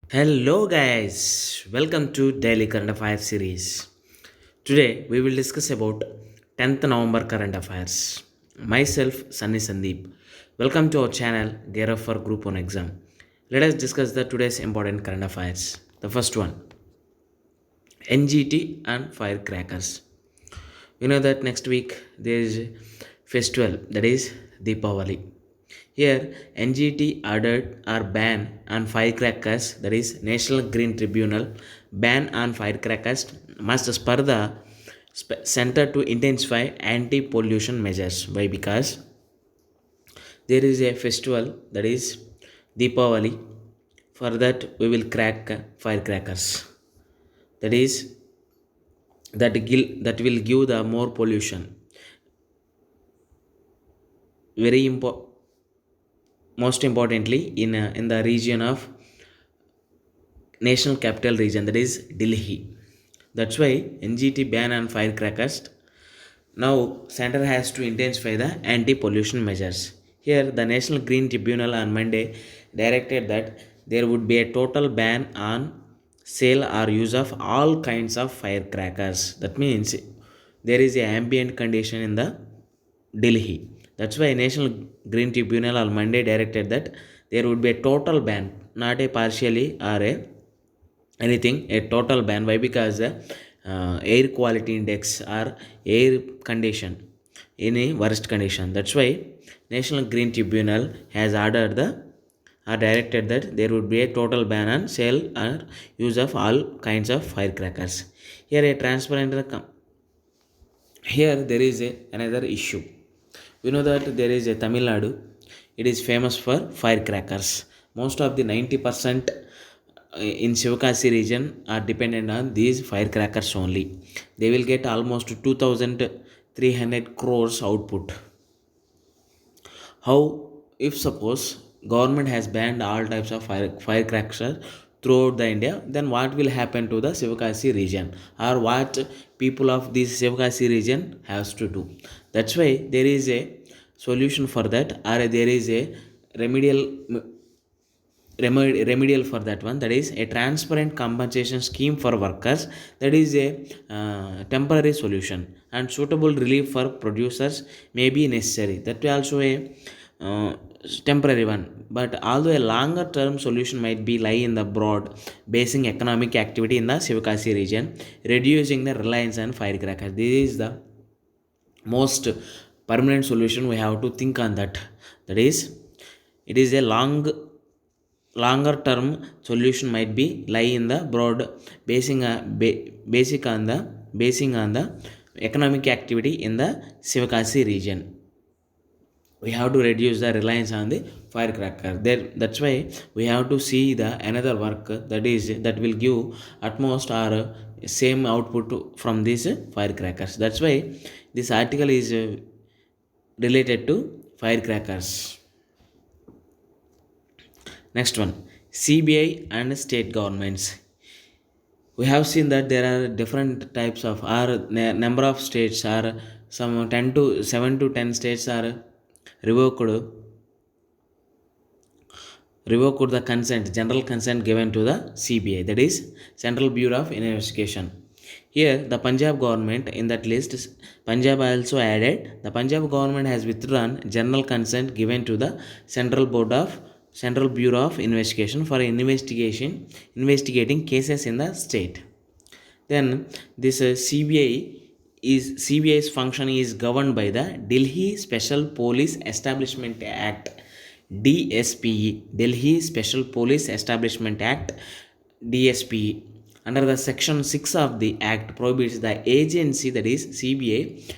Hello, guys. Welcome to Daily Current Affairs series. Today, we will discuss about 10th November current affairs. Myself, Sunny Sandeep. Welcome to our channel, Gear Up for Group 1 exam. Let us discuss the today's important current affairs. The first one, NGT and firecrackers. You know that next week there is a festival, that is Deepavali. Here, NGT ordered or ban on firecrackers, that is National Green Tribunal ban on firecrackers must spur the center to intensify anti-pollution measures. Why? Because there is a festival, that is Deepavali. For that, we will crack firecrackers. That is that will give the more pollution. Very important. Most importantly, in the region of national capital region, that is Delhi. That's why NGT ban on firecrackers. Now center has to intensify the anti-pollution measures. Here the National Green Tribunal on Monday directed that there would be a total ban on sale or use of all kinds of firecrackers. That means there is a ambient condition in the Delhi. That's why National Green Tribunal on Monday directed that there would be a total ban, not a partially or a anything, a total ban. Why? Because the air quality index or air condition in a worst condition. That's why National Green Tribunal has ordered the or directed that there would be a total ban on sale or use of all kinds of firecrackers. Here a transparent here there is another issue. We know that there is a Tamil Nadu. It is famous for firecrackers. Most of the 90% in Shivakasi region are dependent on these firecrackers only. They will get almost 2,300 crores output. How, if suppose government has banned all types of firecrackers throughout the India, then what will happen to the Shivakasi region, or what people of this Shivakasi region has to do? That's why there is a solution for that, or there is a remedial remedial for that one, that is a transparent compensation scheme for workers. That is a temporary solution, and suitable relief for producers may be necessary. That will also a uh, temporary one, but although a longer term solution might be lie in the broad basing economic activity in the Shivakasi region, reducing the reliance on firecrackers. This is the most permanent solution. We have to think on that. That is, it is a longer term solution might be lie in the broad basing basing on the economic activity in the Sivakasi region. We have to reduce the reliance on the firecracker there. That's why we have to see the another work, that will give utmost or same output from these firecrackers. That's why this article is related to firecrackers. Next one, CBI and state governments. We have seen that there are different types of or number of states are some 10 to 7 to 10 states are revoked revoked the consent, general consent given to the CBI, that is Central Bureau of Investigation. Here, the Punjab government in that list, Punjab also added. The Punjab government has withdrawn general consent given to the Central Bureau of Investigation for investigating cases in the state. Then this CBI's function is governed by the Delhi Special Police Establishment Act, DSPE, Delhi Special Police Establishment Act, DSPE. Under the section 6 of the act prohibits the agency, that is CBI,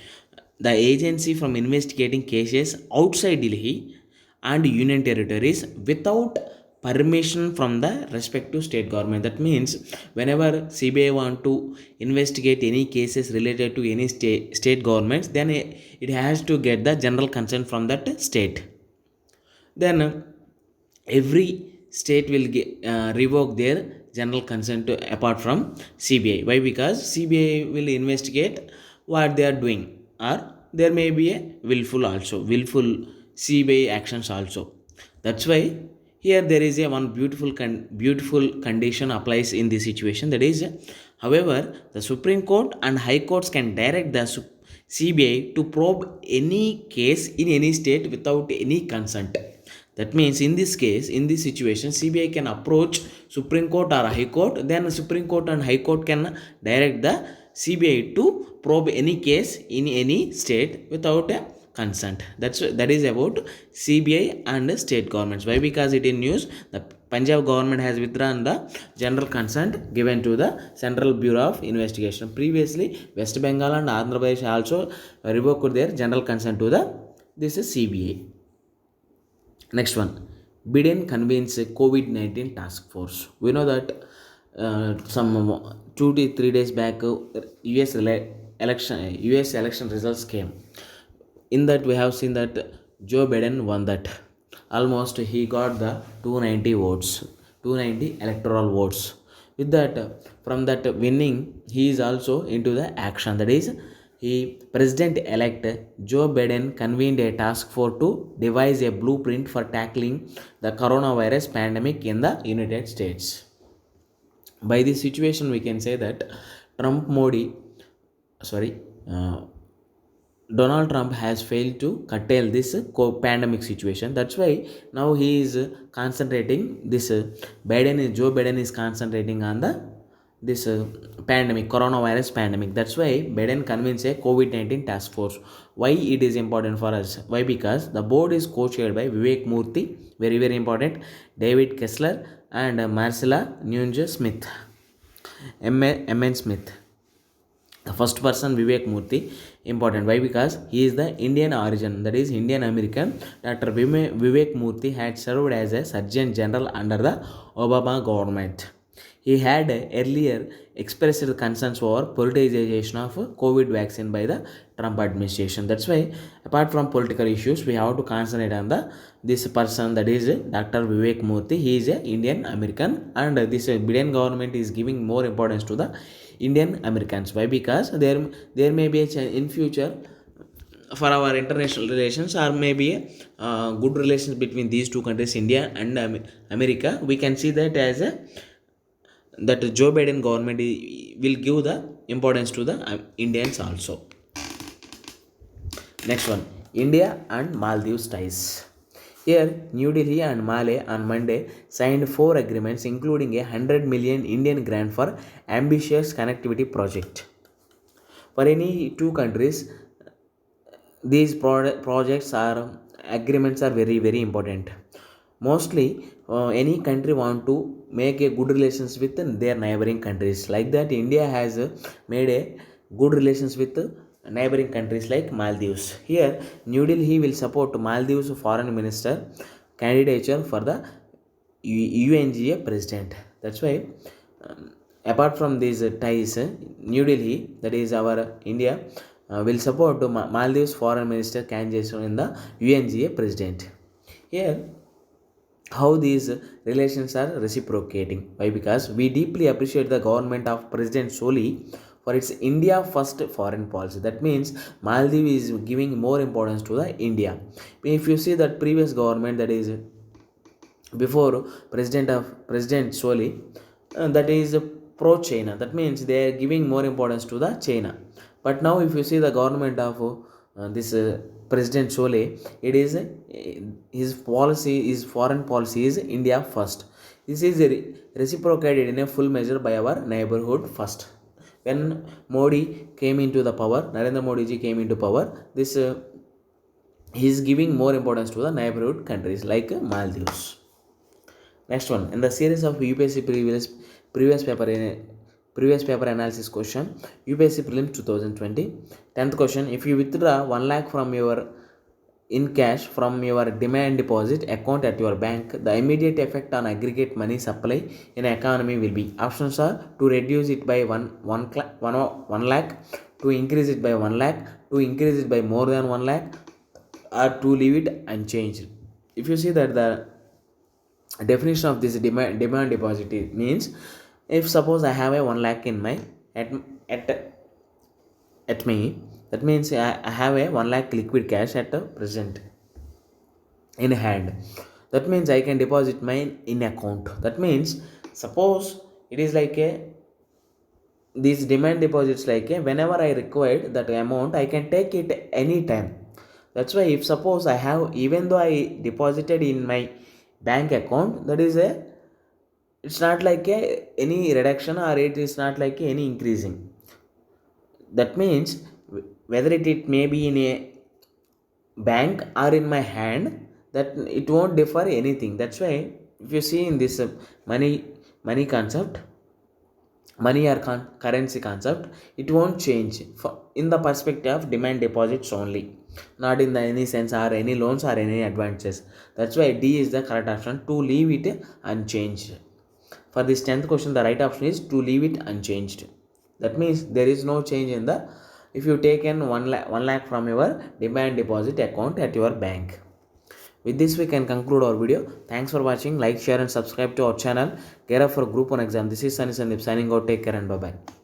the agency from investigating cases outside Delhi and union territories without permission from the respective state government. That means whenever CBI want to investigate any cases related to any state governments, then it has to get the general consent from that state. Then every state will revoke their general consent apart from CBI. Why? Because CBI will investigate what they are doing, or there may be a willful CBI actions also. That's why Here there is a one beautiful condition applies in this situation, that is, however, the Supreme Court and High Courts can direct the CBI to probe any case in any state without any consent. That means in this case, in this situation, CBI can approach Supreme Court or High Court, then Supreme Court and High Court can direct the CBI to probe any case in any state without a consent. That is about CBI and state governments. Why? Because it in news, the Punjab government has withdrawn the general consent given to the Central Bureau of Investigation. Previously, West Bengal and Andhra Pradesh also revoked their general consent to the this is CBI. Next one, Biden convenes a COVID-19 task force. We know that some 2 to 3 days back, US election results came. In that, we have seen that Joe Biden won that. Almost he got the 290 votes, 290 electoral votes. With that, from that winning, he is also into the action. That is, President-elect Joe Biden convened a task force to devise a blueprint for tackling the coronavirus pandemic in the United States. By this situation, we can say that sorry, uh, Donald Trump has failed to curtail this pandemic situation. That's why now he is concentrating this. Joe Biden is concentrating on the this pandemic, coronavirus pandemic. That's why Biden convenes a COVID-19 task force. Why it is important for us? Why? Because the board is co-chaired by Vivek Murthy, very important, David Kessler, and Marcella Nunez Smith, MN Smith. The first person, Vivek Murthy, important. Why? Because he is the Indian origin, that is Indian American. Dr. Vivek Murthy had served as a Surgeon General under the Obama government. He had earlier expressed concerns over politicization of COVID vaccine by the Trump administration. That's why, apart from political issues, we have to concentrate on the this person, that is Dr. Vivek Murthy. He is an Indian American, and this Biden government is giving more importance to the Indian Americans. Why? Because there may be in future for our international relations, or maybe good relations between these two countries, India and America. We can see that as a that Joe Biden government will give the importance to the Indians also. Next one, India and Maldives ties. Here, New Delhi and Male on Monday signed 4 agreements, including a 100 million Indian grant for ambitious connectivity project. For any two countries, these projects are agreements are very important. Mostly, any country want to make a good relations with their neighboring countries. Like that, India has made a good relations with neighboring countries like Maldives. Here, New Delhi will support Maldives foreign minister candidature for the UNGA president. That's why, apart from these ties, New Delhi, that is our India, will support Maldives foreign minister candidature in the UNGA president. Here, how these relations are reciprocating. Why? Because we deeply appreciate the government of President Soli for its India first foreign policy. That means Maldives is giving more importance to the India. If you see that previous government, that is before President Soli, that is pro China. That means they are giving more importance to the China. But now if you see the government of this President Sole, it is his policy, his foreign policy is India first. This is reciprocated in a full measure by our neighborhood first. When Modi came into the power, Narendra Modi ji came into power, this he is giving more importance to the neighborhood countries like Maldives. Next one, in the series of UPSC previous paper analysis question, UPSC Prelims 2020, 10th question, if you withdraw 1 lakh from your in cash from your demand deposit account at your bank, the immediate effect on aggregate money supply in economy will be. Options are to reduce it by 1 lakh, to increase it by 1 lakh, to increase it by more than 1 lakh, or to leave it unchanged. If you see that the definition of this demand deposit means, if suppose I have a 1 lakh in my at me, that means I have a 1 lakh liquid cash at the present in hand. That means I can deposit mine in account. That means suppose it is like a these demand deposits like whenever I required that amount I can take it anytime. That's why if suppose I have, even though I deposited in my bank account, that is a, it's not like any reduction, or it is not like any increasing. That means whether it may be in a bank or in my hand, that it won't differ anything. That's why if you see in this money concept, money or currency concept, it won't change in the perspective of demand deposits only, not in the any sense or any loans or any advances. That's why D is the correct option, to leave it unchanged. For this 10th question, the right option is to leave it unchanged. That means there is no change in the, if you taken 1 lakh from your demand deposit account at your bank. With this, we can conclude our video. Thanks for watching. Like, share, and subscribe to our channel. Gear up for Group 1 exam. This is Sunny Sandeep signing out. Take care and bye bye.